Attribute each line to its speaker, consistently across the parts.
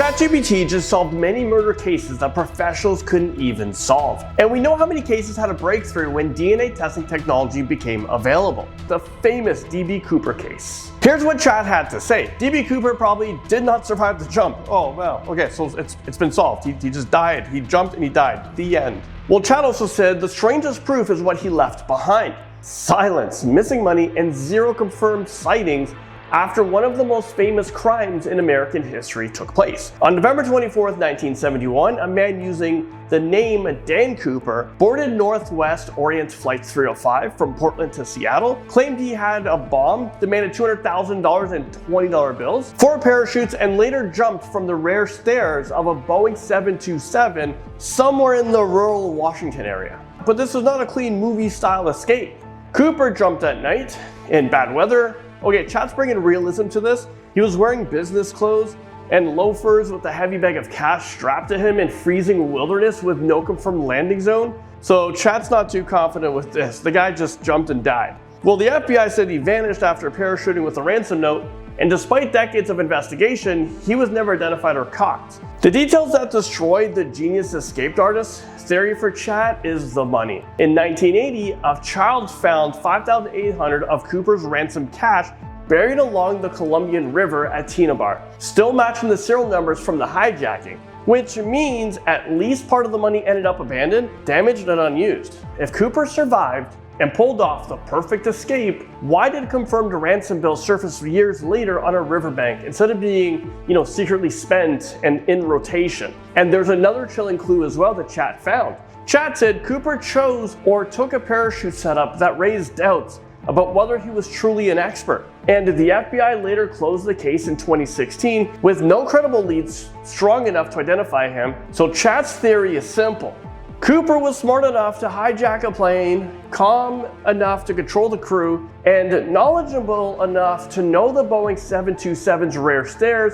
Speaker 1: ChatGPT just solved many murder cases that professionals couldn't even solve. And we know how many cases had a breakthrough when DNA testing technology became available. The famous D.B. Cooper case. Here's what Chat had to say. D.B. Cooper probably did not survive the jump. Oh, well, okay, so it's been solved. He just died. He jumped and he died. The end. Well, Chat also said the strangest proof is what he left behind. Silence, missing money, and zero confirmed sightings after one of the most famous crimes in American history took place. On November 24th, 1971, a man using the name Dan Cooper boarded Northwest Orient Flight 305 from Portland to Seattle, claimed he had a bomb, demanded $200,000 in $20 bills, 4 parachutes, and later jumped from the rear stairs of a Boeing 727 somewhere in the rural Washington area. But this was not a clean movie-style escape. Cooper jumped at night, in bad weather. Okay, Chat's bringing realism to this. He was wearing business clothes and loafers with a heavy bag of cash strapped to him in freezing wilderness with no confirmed landing zone. So Chat's not too confident with this. The guy just jumped and died. Well, the FBI said he vanished after parachuting with a ransom note, and despite decades of investigation, he was never identified or caught. The details that destroyed the genius escaped artist theory for Chat is the money. In 1980, a child found $5,800 of Cooper's ransom cash buried along the Columbian River at Tina Bar, still matching the serial numbers from the hijacking, which means at least part of the money ended up abandoned, damaged, and unused. If Cooper survived and pulled off the perfect escape, why did confirmed ransom bills surface years later on a riverbank instead of being, secretly spent and in rotation? And there's another chilling clue as well that Chat found. Chat said Cooper chose or took a parachute setup that raised doubts about whether he was truly an expert. And the FBI later closed the case in 2016 with no credible leads strong enough to identify him. So Chat's theory is simple. Cooper was smart enough to hijack a plane, calm enough to control the crew, and knowledgeable enough to know the Boeing 727's rear stairs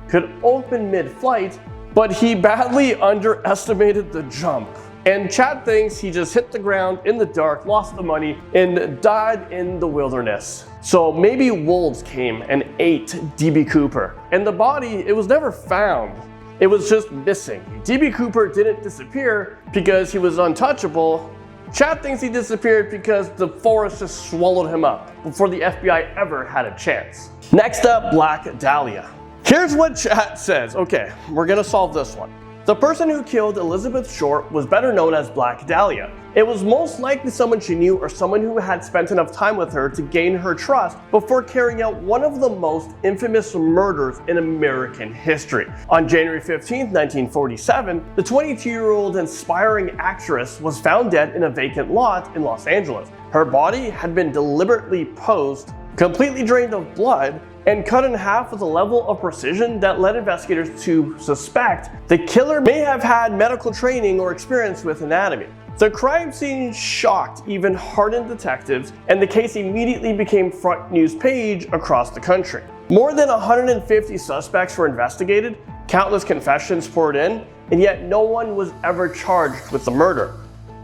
Speaker 1: could open mid-flight, but he badly underestimated the jump. And Chat thinks he just hit the ground in the dark, lost the money, and died in the wilderness. So maybe wolves came and ate D.B. Cooper. And the body, it was never found. It was just missing. D.B. Cooper didn't disappear because he was untouchable. Chat thinks he disappeared because the forest just swallowed him up before the FBI ever had a chance. Next up, Black Dahlia. Here's what Chat says. Okay, we're gonna solve this one. The person who killed Elizabeth Short was better known as Black Dahlia. It was most likely someone she knew or someone who had spent enough time with her to gain her trust before carrying out one of the most infamous murders in American history. On January 15, 1947, the 22-year-old inspiring actress was found dead in a vacant lot in Los Angeles. Her body had been deliberately posed, completely drained of blood, and cut in half with a level of precision that led investigators to suspect the killer may have had medical training or experience with anatomy. The crime scene shocked even hardened detectives, and the case immediately became front news page across the country. More than 150 suspects were investigated, countless confessions poured in, and yet no one was ever charged with the murder.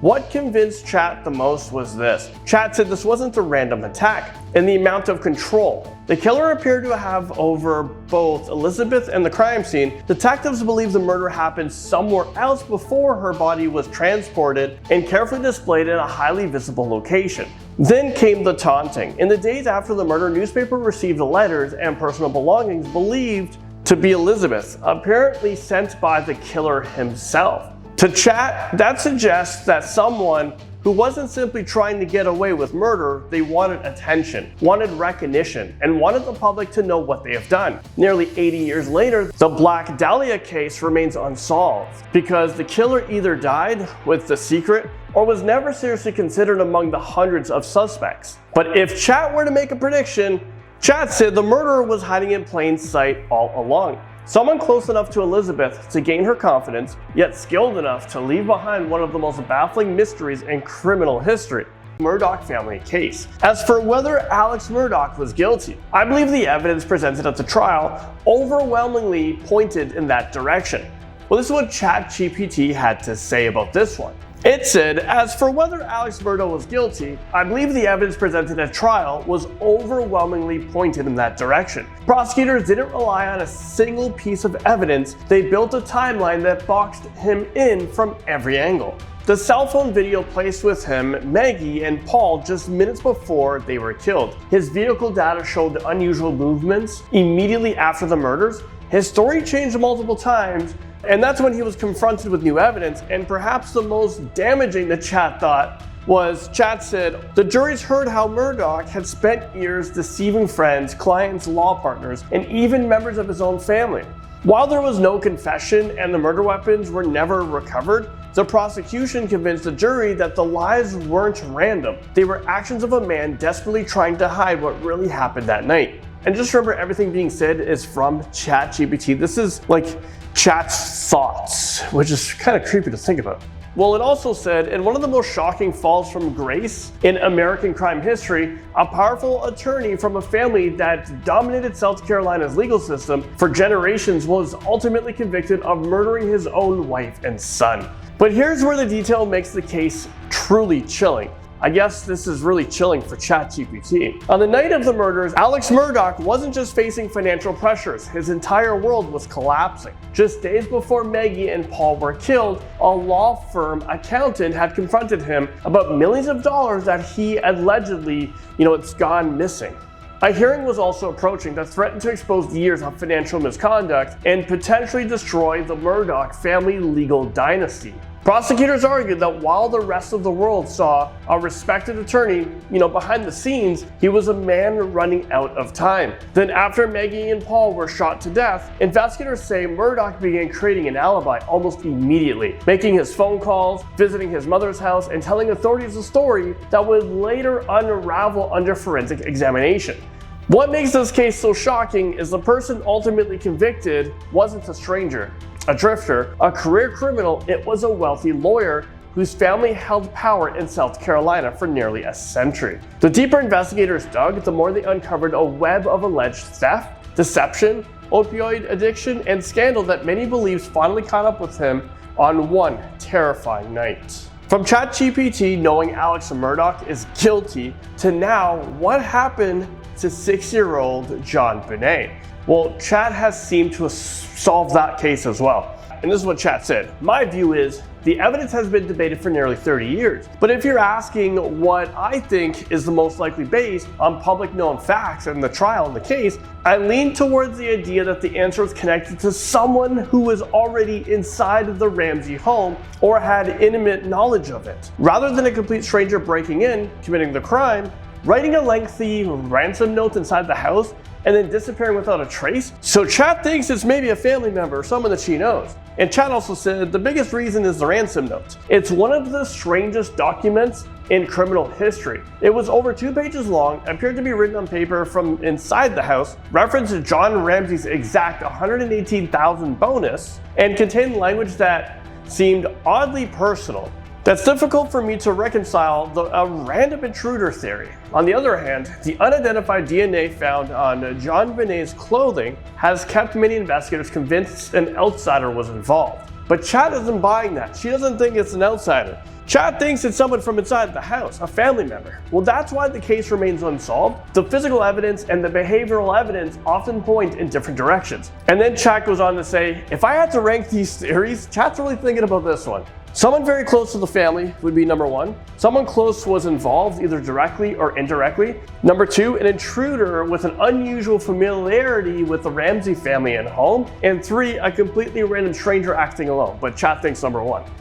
Speaker 1: What convinced Chat the most was this. Chat said this wasn't a random attack, and the amount of control. The killer appeared to have over both Elizabeth and the crime scene. Detectives believe the murder happened somewhere else before her body was transported and carefully displayed in a highly visible location. Then came the taunting. In the days after the murder, newspaper received letters and personal belongings believed to be Elizabeth, apparently sent by the killer himself. To Chat, that suggests that someone who wasn't simply trying to get away with murder, they wanted attention, wanted recognition, and wanted the public to know what they have done. Nearly 80 years later, the Black Dahlia case remains unsolved because the killer either died with the secret or was never seriously considered among the hundreds of suspects. But if Chat were to make a prediction, Chat said the murderer was hiding in plain sight all along. Someone close enough to Elizabeth to gain her confidence, yet skilled enough to leave behind one of the most baffling mysteries in criminal history. Murdaugh family case. As for whether Alex Murdaugh was guilty, I believe the evidence presented at the trial overwhelmingly pointed in that direction. Well, this is what ChatGPT had to say about this one. It said, as for whether Alex Murdaugh was guilty, I believe the evidence presented at trial was overwhelmingly pointed in that direction. Prosecutors didn't rely on a single piece of evidence, they built a timeline that boxed him in from every angle. The cell phone video placed with him, Maggie, and Paul just minutes before they were killed. His vehicle data showed unusual movements immediately after the murders. His story changed multiple times, and that's when he was confronted with new evidence, and perhaps the most damaging that Chat thought was, Chat said, the juries heard how Murdaugh had spent years deceiving friends, clients, law partners, and even members of his own family. While there was no confession and the murder weapons were never recovered, the prosecution convinced the jury that the lies weren't random. They were actions of a man desperately trying to hide what really happened that night. And just remember, everything being said is from ChatGPT. This is like Chat's thoughts, which is kind of creepy to think about. Well, it also said, in one of the most shocking falls from grace in American crime history, a powerful attorney from a family that dominated South Carolina's legal system for generations was ultimately convicted of murdering his own wife and son. But here's where the detail makes the case truly chilling. I guess this is really chilling for ChatGPT. On the night of the murders, Alex Murdaugh wasn't just facing financial pressures, his entire world was collapsing. Just days before Maggie and Paul were killed, a law firm accountant had confronted him about millions of dollars that he allegedly, it's gone missing. A hearing was also approaching that threatened to expose years of financial misconduct and potentially destroy the Murdaugh family legal dynasty. Prosecutors argued that while the rest of the world saw a respected attorney, behind the scenes, he was a man running out of time. Then after Maggie and Paul were shot to death, investigators say Murdaugh began creating an alibi almost immediately, making his phone calls, visiting his mother's house, and telling authorities a story that would later unravel under forensic examination. What makes this case so shocking is the person ultimately convicted wasn't a stranger, a drifter, a career criminal. It was a wealthy lawyer whose family held power in South Carolina for nearly a century. The deeper investigators dug, the more they uncovered a web of alleged theft, deception, opioid addiction, and scandal that many believed finally caught up with him on one terrifying night. From ChatGPT knowing Alex Murdaugh is guilty to now, what happened to 6-year-old JonBenét? Well, Chat has seemed to have solved that case as well. And this is what Chat said. My view is the evidence has been debated for nearly 30 years. But if you're asking what I think is the most likely based on public known facts in the trial in the case, I lean towards the idea that the answer is connected to someone who was already inside the Ramsey home or had intimate knowledge of it. Rather than a complete stranger breaking in, committing the crime, writing a lengthy ransom note inside the house, and then disappearing without a trace. So Chat thinks it's maybe a family member or someone that she knows. And Chat also said the biggest reason is the ransom note. It's one of the strangest documents in criminal history. It was over 2 pages long, appeared to be written on paper from inside the house, referenced John Ramsey's exact $118,000 bonus, and contained language that seemed oddly personal. That's difficult for me to reconcile a random intruder theory. On the other hand, the unidentified DNA found on JonBenét's clothing has kept many investigators convinced an outsider was involved. But Chat isn't buying that. She doesn't think it's an outsider. Chat thinks it's someone from inside the house, a family member. Well, that's why the case remains unsolved. The physical evidence and the behavioral evidence often point in different directions. And then Chat goes on to say, if I had to rank these theories, Chat's really thinking about this one. Someone very close to the family would be number 1. Someone close was involved either directly or indirectly. Number 2, an intruder with an unusual familiarity with the Ramsey family and home. And 3, a completely random stranger acting alone. But Chat thinks number 1.